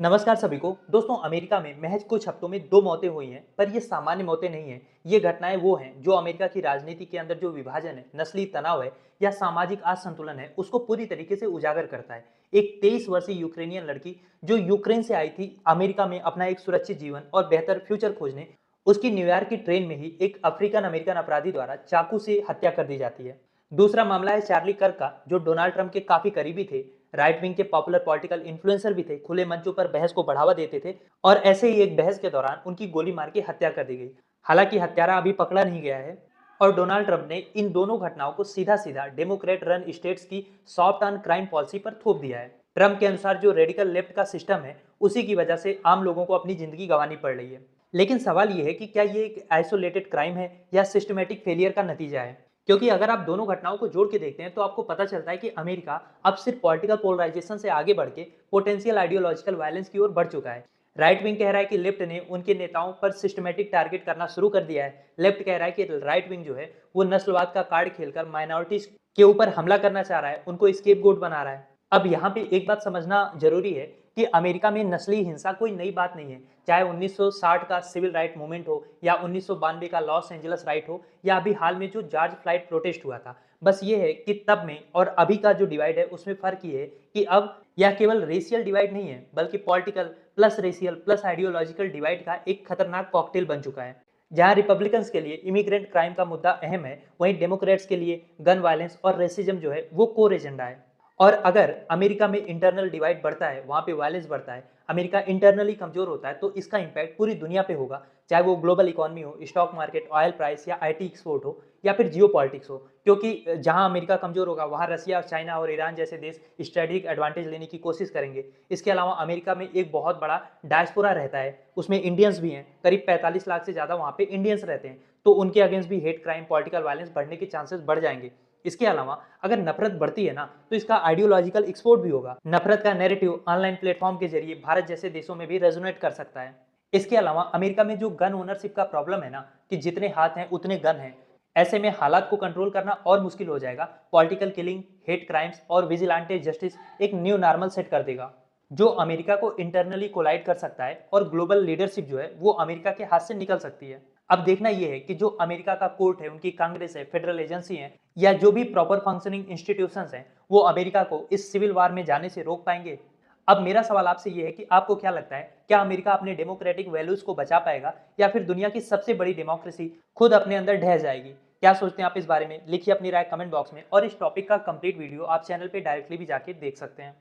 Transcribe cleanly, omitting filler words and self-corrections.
नमस्कार सभी को। दोस्तों, अमेरिका में महज कुछ हफ्तों में 2 मौतें हुई हैं, पर ये सामान्य मौतें नहीं हैं। ये घटनाएं वो हैं जो अमेरिका की राजनीति के अंदर जो विभाजन है, नस्ली तनाव है या सामाजिक असंतुलन है, उसको पूरी तरीके से उजागर करता है। एक 23 वर्षीय यूक्रेनियन लड़की जो यूक्रेन से आई थी अमेरिका में अपना एक सुरक्षित जीवन और बेहतर फ्यूचर खोजने, उसकी न्यूयॉर्क की ट्रेन में ही एक अफ्रीकन अमेरिकन अपराधी द्वारा चाकू से हत्या कर दी जाती है। दूसरा मामला है चार्ली कर्क का, जो डोनाल्ड ट्रंप के काफी करीबी थे, राइट विंग के पॉपुलर पॉलिटिकल इन्फ्लुएंसर भी थे, खुले मंचों पर बहस को बढ़ावा देते थे और ऐसे ही एक बहस के दौरान उनकी गोली मार के हत्या कर दी गई। हालांकि हत्यारा अभी पकड़ा नहीं गया है और डोनाल्ड ट्रंप ने इन दोनों घटनाओं को सीधा सीधा डेमोक्रेट रन स्टेट्स की सॉफ्ट ऑन क्राइम पॉलिसी पर थोप दिया है। ट्रंप के अनुसार जो रेडिकल लेफ्ट का सिस्टम है, उसी की वजह से आम लोगों को अपनी जिंदगी गंवानी पड़ रही है। लेकिन सवाल यह है कि क्या ये एक आइसोलेटेड क्राइम है या सिस्टमेटिक फेलियर का नतीजा है? क्योंकि अगर आप दोनों घटनाओं को जोड़ के देखते हैं तो आपको पता चलता है कि अमेरिका अब सिर्फ पॉलिटिकल पोलराइजेशन से आगे बढ़ के पोटेंशियल आइडियोलॉजिकल वायलेंस की ओर बढ़ चुका है। राइट विंग कह रहा है कि लेफ्ट ने उनके नेताओं पर सिस्टमेटिक टारगेट करना शुरू कर दिया है। लेफ्ट कह रहा है कि राइट विंग जो है वो नस्लवाद का कार्ड खेलकर माइनॉरिटीज के ऊपर हमला करना चाह रहा है, उनको स्केपगोट बना रहा है। अब यहाँ पे एक बात समझना जरूरी है कि अमेरिका में नस्ली हिंसा कोई नई बात नहीं है। चाहे 1960 का सिविल राइट मूवमेंट हो या 1992 का लॉस एंजलस राइट हो या अभी हाल में जो जॉर्ज फ्लाइड प्रोटेस्ट हुआ था, बस ये है कि तब में और अभी का जो डिवाइड है उसमें फर्क ये है कि अब यह केवल रेशियल डिवाइड नहीं है, बल्कि political plus racial plus ideological divide का एक खतरनाक कॉकटेल बन चुका है। जहां रिपब्लिकन्स के लिए इमिग्रेंट क्राइम का मुद्दा अहम है, वहीं डेमोक्रेट्स के लिए गन वायलेंस और रेसिज्म जो है वो कोर एजेंडा है। और अगर अमेरिका में इंटरनल डिवाइड बढ़ता है, वहाँ पे वायलेंस बढ़ता है, अमेरिका इंटरनली कमजोर होता है, तो इसका इम्पैक्ट पूरी दुनिया पे होगा। चाहे वो ग्लोबल इकोनॉमी हो, स्टॉक मार्केट, ऑयल प्राइस या आईटी एक्सपोर्ट हो या फिर जियो पॉलिटिक्स हो। क्योंकि जहाँ अमेरिका कमजोर होगा वहाँ रसिया, चाइना और ईरान जैसे देश स्ट्रेटेजिक एडवांटेज लेने की कोशिश करेंगे। इसके अलावा अमेरिका में एक बहुत बड़ा डायस्पोरा रहता है, उसमें इंडियंस भी हैं, करीब 45 लाख से ज़्यादा वहाँ पे इंडियंस रहते हैं। तो उनके अगेंस्ट भी हेट क्राइम, पॉलिटिकल वायलेंस बढ़ने के चांसेस बढ़ जाएंगे। इसके अलावा अगर नफरत बढ़ती है ना, तो इसका आइडियोलॉजिकल एक्सपोर्ट भी होगा। नफरत का नैरेटिव ऑनलाइन प्लेटफॉर्म के जरिए भारत जैसे देशों में भी रेजोनेट कर सकता है। इसके अलावा अमेरिका में जो गन ओनरशिप का प्रॉब्लम है ना, कि जितने हाथ हैं उतने गन हैं, ऐसे में हालात को कंट्रोल करना और मुश्किल हो जाएगा। पॉलिटिकल किलिंग, हेट क्राइम्स और विजिलेंटे जस्टिस एक न्यू नॉर्मल सेट कर देगा, जो अमेरिका को इंटरनली कोलाइड कर सकता है और ग्लोबल लीडरशिप जो है वो अमेरिका के हाथ से निकल सकती है। अब देखना यह है कि जो अमेरिका का कोर्ट है, उनकी कांग्रेस है, फेडरल एजेंसी है या जो भी प्रॉपर फंक्शनिंग इंस्टीट्यूशंस हैं, वो अमेरिका को इस सिविल वार में जाने से रोक पाएंगे। अब मेरा सवाल आपसे ये है कि आपको क्या लगता है, क्या अमेरिका अपने डेमोक्रेटिक वैल्यूज को बचा पाएगा या फिर दुनिया की सबसे बड़ी डेमोक्रेसी खुद अपने अंदर ढह जाएगी? क्या सोचते हैं आप इस बारे में? लिखिए अपनी राय कमेंट बॉक्स में और इस टॉपिक का कंप्लीट वीडियो आप चैनल पे डायरेक्टली भी जाके देख सकते हैं।